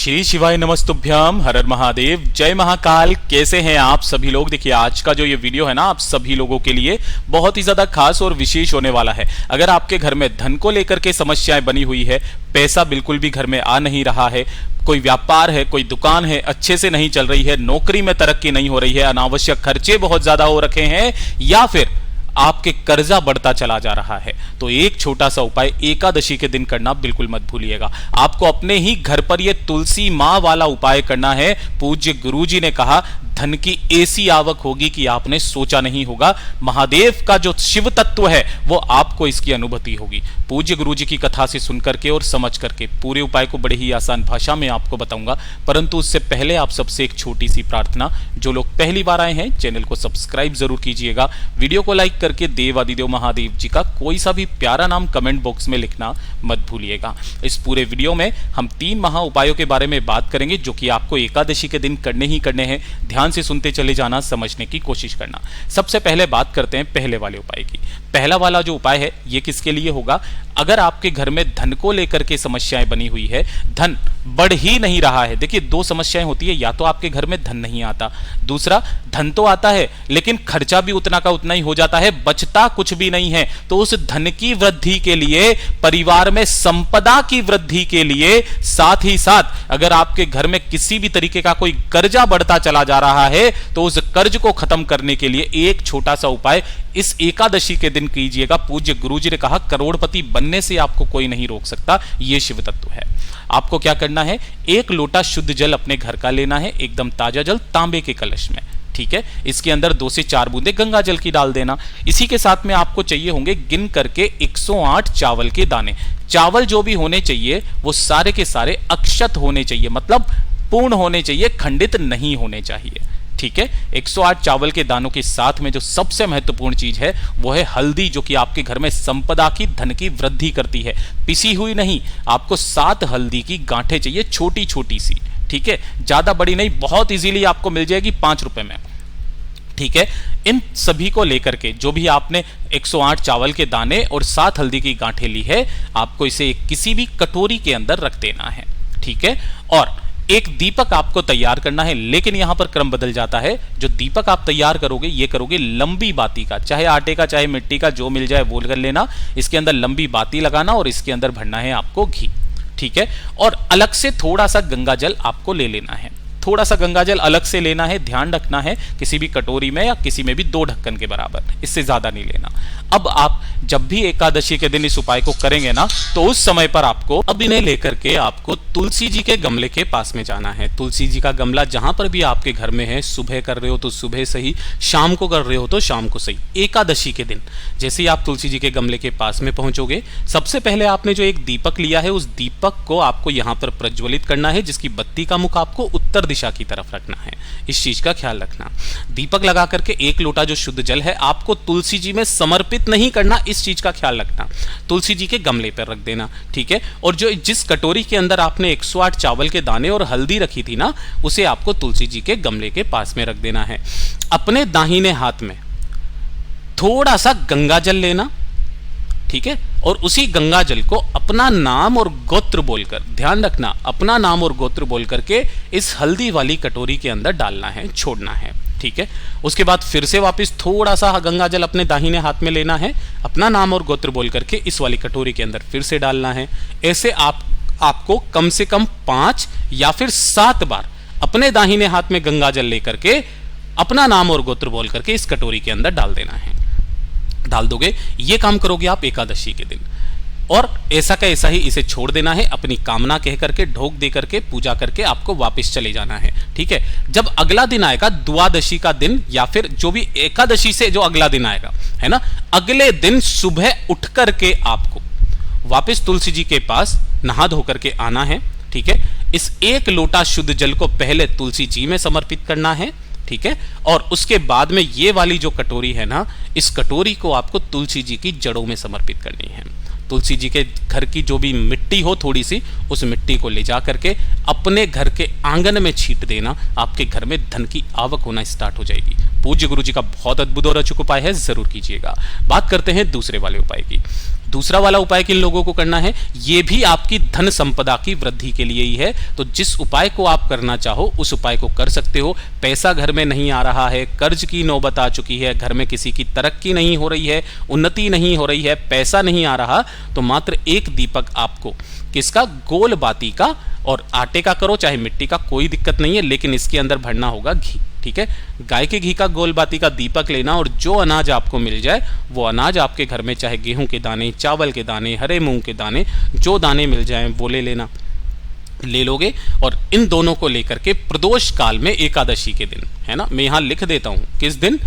श्री शिवाय नमस्तुभ्याम, हर हर महादेव, जय महाकाल। कैसे हैं आप सभी लोग। देखिए आज का जो ये वीडियो है ना, आप सभी लोगों के लिए बहुत ही ज्यादा खास और विशेष होने वाला है। अगर आपके घर में धन को लेकर के समस्याएं बनी हुई है, पैसा बिल्कुल भी घर में आ नहीं रहा है, कोई व्यापार है, कोई दुकान है अच्छे से नहीं चल रही है, नौकरी में तरक्की नहीं हो रही है, अनावश्यक खर्चे बहुत ज्यादा हो रखे हैं, या फिर आपके कर्जा बढ़ता चला जा रहा है, तो एक छोटा सा उपाय एकादशी के दिन करना बिल्कुल मत भूलिएगा। आपको अपने ही घर पर यह तुलसी मां वाला उपाय करना है। पूज्य गुरुजी ने कहा धन की ऐसी आवक होगी कि आपने सोचा नहीं होगा। महादेव का जो शिव तत्व है वो आपको इसकी अनुभूति होगी। पूज्य गुरुजी की कथा से सुनकर के और समझ करके पूरे उपाय को बड़े ही आसान भाषा में आपको बताऊंगा, परंतु उससे पहले आप सबसे एक छोटी सी प्रार्थना। जो लोग पहली बार आए हैं चैनल को सब्सक्राइब जरूर कीजिएगा, वीडियो को लाइक करके देवादिदेव महादेव जी का कोई सा भी प्यारा नाम कमेंट बॉक्स में लिखना मत भूलिएगा। इस पूरे वीडियो में हम 3 महा उपायों के बारे में बात करेंगे जो कि आपको एकादशी के दिन करने ही करने हैं। ध्यान से सुनते चले जाना, समझने की कोशिश करना। सबसे पहले बात करते हैं पहले वाले उपाय की। पहला वाला जो उपाय है ये किसके लिए होगा? अगर आपके घर में धन को लेकर के समस्याएं बनी हुई है, धन बढ़ ही नहीं रहा है। देखिए 2 समस्याएं होती है, या तो आपके घर में धन नहीं आता, दूसरा धन तो आता है लेकिन खर्चा भी उतना का उतना ही हो जाता है, बचता कुछ भी नहीं है। तो उस धन की वृद्धि के लिए, परिवार में संपदा की वृद्धि के लिए, साथ ही साथ अगर आपके घर में किसी भी तरीके का कोई कर्जा बढ़ता चला जा रहा है तो उस कर्ज को खत्म करने के लिए एक छोटा सा उपाय इस एकादशी के दिन कीजिएगा। पूज्य गुरुजी ने कहा करोड़पति बनने से आपको कोई नहीं रोक सकता, यह शिव तत्व है। आपको क्या करना है, 1 लोटा शुद्ध जल अपने घर का लेना है, एकदम ताजा जल, तांबे के कलश में, ठीक है। इसके अंदर 2 से 4 बूंदे गंगा जल की डाल देना। इसी के साथ में आपको चाहिए होंगे गिन करके 108 चावल के दाने। चावल जो भी होने चाहिए वो सारे के सारे अक्षत होने चाहिए, मतलब पूर्ण होने चाहिए, खंडित नहीं होने चाहिए, ठीक है। 108 चावल के दानों के साथ में जो सबसे महत्वपूर्ण चीज है वो है हल्दी, जो कि आपके घर में संपदा की, धन की वृद्धि करती है। पिसी हुई नहीं, आपको 7 हल्दी की गांठें चाहिए, छोटी छोटी सी, ठीक है, ज्यादा बड़ी नहीं, बहुत इजीली आपको मिल जाएगी 5 रुपए में, ठीक है। इन सभी को लेकर के जो भी आपने 108 चावल के दाने और 7 हल्दी की गांठें ली है, आपको इसे किसी भी कटोरी के अंदर रख देना है, ठीक है। और एक दीपक आपको तैयार करना है, लेकिन यहां पर क्रम बदल जाता है। जो दीपक आप तैयार करोगे ये करोगे लंबी बाती का, चाहे आटे का चाहे मिट्टी का, जो मिल जाए वो कर लेना। इसके अंदर लंबी बाती लगाना और इसके अंदर भरना है आपको घी, ठीक है। और अलग से थोड़ा सा गंगा जल आपको ले लेना है, थोड़ा सा गंगा जल अलग से लेना है। ध्यान रखना है किसी भी कटोरी में या किसी में भी 2 ढक्कन के बराबर, इससे ज्यादा नहीं लेना। अब आप जब भी एकादशी के दिन इस उपाय को करेंगे ना, तो उस समय पर आपको अब इन्हें लेकर के आपको तुलसी जी के गमले के पास में जाना है। तुलसी जी का गमला जहां पर भी आपके घर में है, सुबह कर रहे हो तो सुबह सही, शाम को कर रहे हो तो शाम को सही। एकादशी के दिन जैसे ही आप तुलसी जी के गमले के पास में पहुंचोगे, सबसे पहले आपने जो एक दीपक लिया है उस दीपक को आपको यहां पर प्रज्वलित करना है, जिसकी बत्ती का मुख आपको उत्तर दिशा की तरफ रखना है। इस चीज का ख्याल रखना। दीपक लगा करके 1 लोटा जो शुद्ध जल है आपको तुलसी जी में समर्पित नहीं करना, इस चीज का ख्याल रखना। तुलसी जी के गमले पर रख देना, ठीक है। और जो जिस कटोरी के अंदर आपने 108 चावल के दाने और हल्दी रखी थी ना, उसे आपको तुलसी जी के गमले के पास में रख देना है। अपने दाहिने हाथ में थोड़ा सा गंगा जल लेना, ठीक है, और उसी गंगा जल को अपना नाम और गोत्र बोलकर, ध्यान रखना, अपना नाम और गोत्र बोल करके इस हल्दी वाली कटोरी के अंदर डालना है, छोड़ना है, ठीक है। उसके बाद फिर से वापस थोड़ा सा गंगा जल अपने दाहिने हाथ में लेना है, अपना नाम और गोत्र बोल करके इस वाली कटोरी के अंदर फिर से डालना है। ऐसे आपको कम से कम 5 या फिर 7 बार अपने दाहिने हाथ में गंगा जल लेकर के अपना नाम और गोत्र बोल करके इस कटोरी के अंदर डाल देना है। डाल दोगे, ये काम करोगे आप एकादशी के दिन, और ऐसा का ऐसा ही इसे छोड़ देना है। अपनी कामना कह करके, ढोक दे करके, पूजा करके आपको वापस चले जाना है, ठीक है। जब अगला दिन आएगा, द्वादशी का दिन या फिर जो भी एकादशी से जो अगला दिन आएगा, है ना, अगले दिन सुबह उठ करके आपको वापस तुलसी जी के पास नहा धो करके आना है, ठीक है। इस 1 लोटा शुद्ध जल को पहले तुलसी जी में समर्पित करना है, ठीक है। और उसके बाद में ये वाली जो कटोरी है ना, इस कटोरी को आपको तुलसी जी की जड़ों में समर्पित करनी है। तुलसी जी के घर की जो भी मिट्टी हो थोड़ी सी, उस मिट्टी को ले जा करके अपने घर के आंगन में छींट देना। आपके घर में धन की आवक होना स्टार्ट हो जाएगी। पूज्य गुरु जी का बहुत अद्भुत और अचूक उपाय है, जरूर कीजिएगा। बात करते हैं दूसरे वाले उपाय की। दूसरा वाला उपाय किन लोगों को करना है, ये भी आपकी धन संपदा की वृद्धि के लिए ही है। तो जिस उपाय को आप करना चाहो उस उपाय को कर सकते हो। पैसा घर में नहीं आ रहा है, कर्ज की नौबत आ चुकी है, घर में किसी की तरक्की नहीं हो रही है, उन्नति नहीं हो रही है, पैसा नहीं आ रहा, तो मात्र एक दीपक आपको किसका, गोल बाती का, और आटे का करो चाहे मिट्टी का, कोई दिक्कत नहीं है, लेकिन इसके अंदर भरना होगा घी। ठीक है, गाय के घी का गोल बाती का दीपक लेना, और जो अनाज आपको मिल जाए वो अनाज आपके घर में, चाहे गेहूं के दाने, चावल के दाने, हरे मूंग के दाने, जो दाने मिल जाएं वो ले लेना, ले लोगे। और इन दोनों को लेकर के प्रदोष काल में एकादशी के दिन, है ना, मैं यहां लिख देता हूं किस दिन,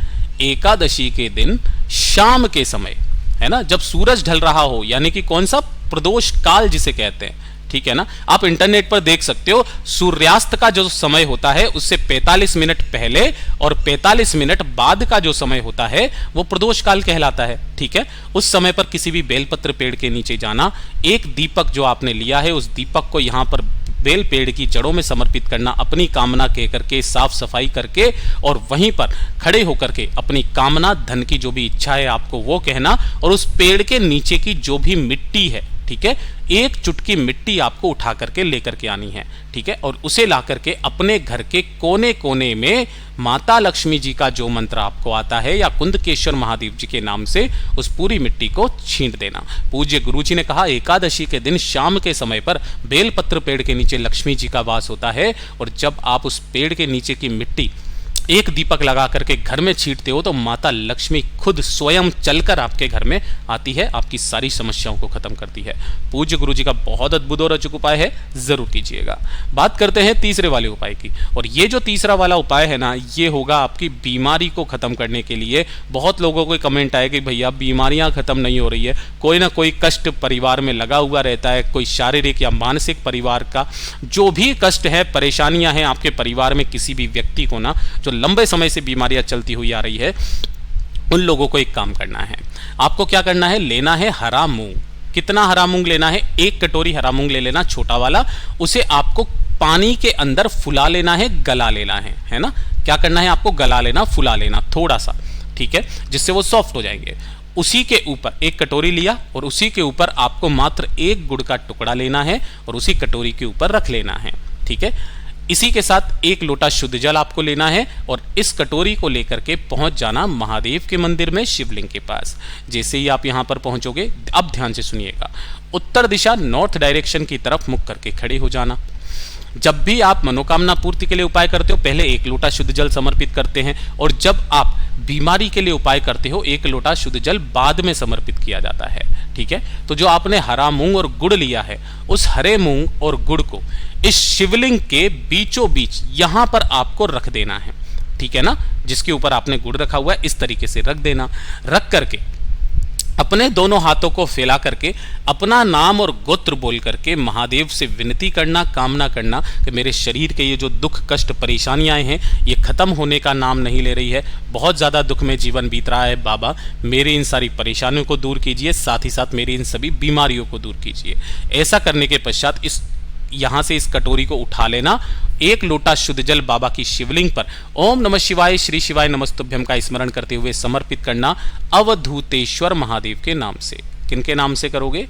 एकादशी के दिन शाम के समय, है ना, जब सूरज ढल रहा हो, यानी कि कौन सा, प्रदोष काल जिसे कहते हैं। ठीक है ना, आप इंटरनेट पर देख सकते हो, सूर्यास्त का जो समय होता है उससे 45 मिनट पहले और 45 मिनट बाद का जो समय होता है वो प्रदोष काल कहलाता है। ठीक है, उस समय पर किसी भी बेलपत्र पेड़ के नीचे जाना, एक दीपक जो आपने लिया है उस दीपक को यहां पर बेल पेड़ की जड़ों में समर्पित करना, अपनी कामना कह करके, साफ सफाई करके, और वहीं पर खड़े होकर के अपनी कामना, धन की जो भी इच्छा है आपको वो कहना, और उस पेड़ के नीचे की जो भी मिट्टी है, ठीक है, एक चुटकी मिट्टी आपको उठा करके लेकर के आनी है। ठीक है, और उसे ला करके अपने घर के कोने कोने में माता लक्ष्मी जी का जो मंत्र आपको आता है या कुंदकेश्वर महादेव जी के नाम से उस पूरी मिट्टी को छींट देना। पूज्य गुरु जी ने कहा एकादशी के दिन शाम के समय पर बेलपत्र पेड़ के नीचे लक्ष्मी जी का वास होता है, और जब आप उस पेड़ के नीचे की मिट्टी एक दीपक लगा करके घर में छींटते हो तो माता लक्ष्मी खुद स्वयं चलकर आपके घर में आती है, आपकी सारी समस्याओं को खत्म करती है। पूज्य गुरु जी का बहुत अद्भुत और अचूक उपाय है, जरूर कीजिएगा। बात करते हैं तीसरे वाले उपाय की, और ये जो तीसरा वाला उपाय है ना, ये होगा आपकी बीमारी को खत्म करने के लिए। बहुत लोगों को कमेंट आए कि भैया बीमारियां खत्म नहीं हो रही है, कोई ना कोई कष्ट परिवार में लगा हुआ रहता है, कोई शारीरिक या मानसिक परिवार का जो भी कष्ट है, परेशानियां हैं आपके परिवार में, किसी भी व्यक्ति को ना जो लंबे समय से बीमारियां चलती हुई आ रही है, उन लोगों को एक काम करना है। आपको क्या करना है, लेना है हरा मूंग। कितना हरा मूंग लेना है, 1 कटोरी हरा मूंग ले लेना, छोटा वाला। उसे आपको पानी के अंदर फुला लेना है, गला लेना है ना। क्या करना है, आपको गला लेना, फुला लेना थोड़ा सा, ठीक है, जिससे वो सॉफ्ट हो जाएंगे। उसी के ऊपर 1 कटोरी लिया और उसी के ऊपर आपको मात्र 1 गुड़ का टुकड़ा लेना है और उसी कटोरी के ऊपर रख लेना है। ठीक है, इसी के साथ 1 लोटा शुद्ध जल आपको लेना है और इस कटोरी को लेकर के पहुंच जाना महादेव के मंदिर में, शिवलिंग के पास। जैसे ही आप यहां पर पहुंचोगे, अब ध्यान से सुनिएगा, उत्तर दिशा नॉर्थ डायरेक्शन की तरफ मुख करके खड़े हो जाना। जब भी आप मनोकामना पूर्ति के लिए उपाय करते हो, पहले 1 लोटा शुद्ध जल समर्पित करते हैं, और जब आप बीमारी के लिए उपाय करते हो, 1 लोटा शुद्ध जल बाद में समर्पित किया जाता है। ठीक है, तो जो आपने हरा मूंग और गुड़ लिया है, उस हरे मूंग और गुड़ को इस शिवलिंग के बीचों बीच यहां पर आपको रख देना है। ठीक है ना, जिसके ऊपर आपने गुड़ रखा हुआ है, इस तरीके से रख देना। रख करके अपने दोनों हाथों को फैला करके अपना नाम और गोत्र बोल करके महादेव से विनती करना, कामना करना कि मेरे शरीर के ये जो दुख, कष्ट, परेशानियां हैं, ये खत्म होने का नाम नहीं ले रही है। बहुत ज़्यादा दुख में जीवन बीत रहा है बाबा, मेरी इन सारी परेशानियों को दूर कीजिए, साथ ही साथ मेरी इन सभी बीमारियों को दूर कीजिए। ऐसा करने के पश्चात यहां से इस कटोरी को उठा लेना, 1 लोटा शुद्ध जल बाबा की शिवलिंग पर ओम नमः शिवाय, श्री शिवाय नमस्तुभ्यम का स्मरण करते हुए समर्पित करना अवधूतेश्वर महादेव के नाम से। किनके नाम से करोगे,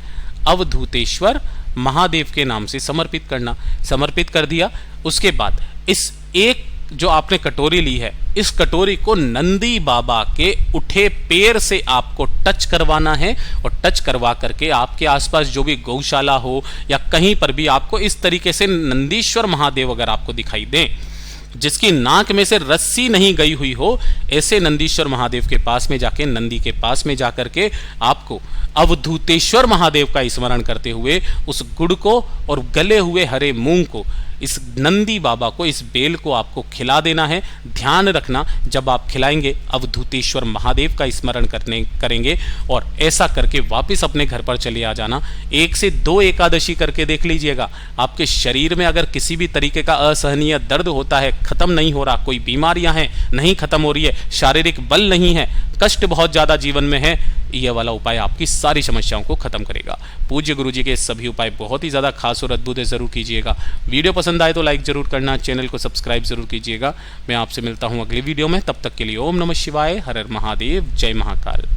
अवधूतेश्वर महादेव के नाम से समर्पित करना। समर्पित कर दिया, उसके बाद इस एक जो आपने कटोरी ली है, इस कटोरी को नंदी बाबा के उठे पैर से आपको टच करवाना है, और टच करवा करके आपके आसपास जो भी गौशाला हो या कहीं पर भी आपको इस तरीके से नंदीश्वर महादेव अगर आपको दिखाई दें, जिसकी नाक में से रस्सी नहीं गई हुई हो, ऐसे नंदीश्वर महादेव के पास में जाके, नंदी के पास में जाकर के आपको अवधूतेश्वर महादेव का स्मरण करते हुए उस गुड़ को और गले हुए हरे मूंग को, इस नंदी बाबा को, इस बेल को आपको खिला देना है। ध्यान रखना, जब आप खिलाएंगे अवधूतेश्वर महादेव का स्मरण करेंगे और ऐसा करके वापस अपने घर पर चले आ जाना। 1 से 2 एकादशी करके देख लीजिएगा, आपके शरीर में अगर किसी भी तरीके का असहनीय दर्द होता है, खत्म नहीं हो रहा, कोई बीमारियां हैं नहीं खत्म हो रही है, शारीरिक बल नहीं है, कष्ट बहुत ज़्यादा जीवन में है, यह वाला उपाय आपकी सारी समस्याओं को खत्म करेगा। पूज्य गुरु जी के सभी उपाय बहुत ही ज़्यादा खास और अद्भुत है, ज़रूर कीजिएगा। वीडियो पसंद आए तो लाइक ज़रूर करना, चैनल को सब्सक्राइब ज़रूर कीजिएगा। मैं आपसे मिलता हूँ अगली वीडियो में, तब तक के लिए ओम नमः शिवाय, हर हर महादेव, जय महाकाल।